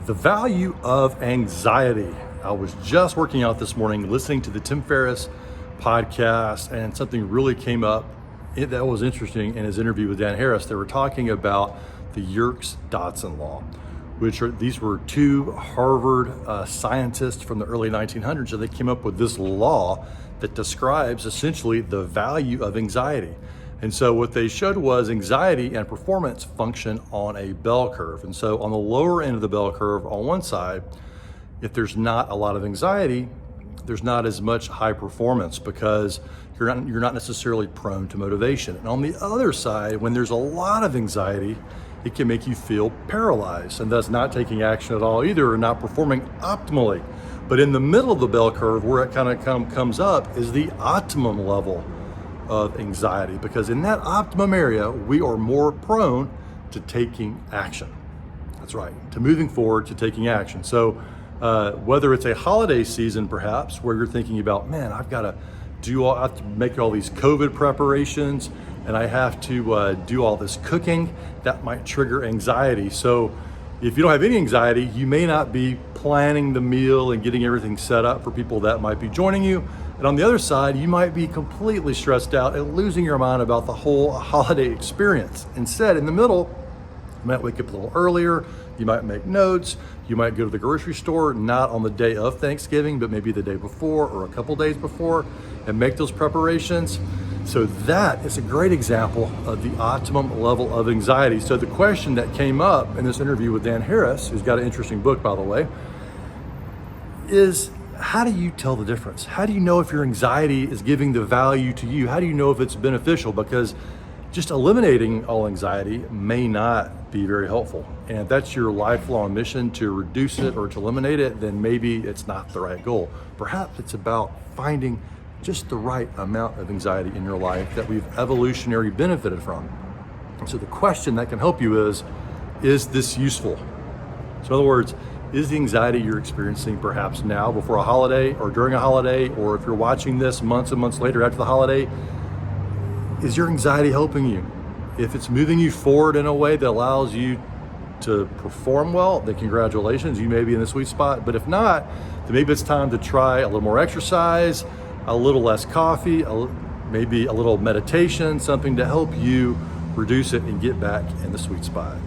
The value of anxiety. I was just working out this morning, listening to the Tim Ferriss podcast, and something really came up that was interesting in his interview with Dan Harris. They were talking about the Yerkes-Dodson Law, these were two Harvard scientists from the early 1900s, and they came up with this law that describes essentially the value of anxiety. And so what they showed was anxiety and performance function on a bell curve. And so on the lower end of the bell curve on one side, if there's not a lot of anxiety, there's not as much high performance because you're not necessarily prone to motivation. And on the other side, when there's a lot of anxiety, it can make you feel paralyzed and thus not taking action at all either, or not performing optimally. But in the middle of the bell curve, where it kind of comes up, is the optimum level of anxiety, because in that optimum area, we are more prone to taking action. That's right, to moving forward, to taking action. So whether it's a holiday season, perhaps, where you're thinking about, man, I have to make all these COVID preparations, and I have to do all this cooking, that might trigger anxiety. So if you don't have any anxiety, you may not be planning the meal and getting everything set up for people that might be joining you. And on the other side, you might be completely stressed out and losing your mind about the whole holiday experience. Instead, in the middle, you might wake up a little earlier, you might make notes, you might go to the grocery store, not on the day of Thanksgiving, but maybe the day before or a couple days before, and make those preparations. So that is a great example of the optimum level of anxiety. So the question that came up in this interview with Dan Harris, who's got an interesting book, by the way, is how do you tell the difference? How do you know if your anxiety is giving the value to you? How do you know if it's beneficial? Because just eliminating all anxiety may not be very helpful. And if that's your lifelong mission, to reduce it or to eliminate it, then maybe it's not the right goal. Perhaps it's about finding just the right amount of anxiety in your life that we've evolutionarily benefited from. And so the question that can help you is this useful? So in other words, is the anxiety you're experiencing perhaps now before a holiday or during a holiday, or if you're watching this months and months later after the holiday, is your anxiety helping you? If it's moving you forward in a way that allows you to perform well, then congratulations, you may be in the sweet spot. But if not, then maybe it's time to try a little more exercise, a little less coffee, maybe a little meditation, something to help you reduce it and get back in the sweet spot.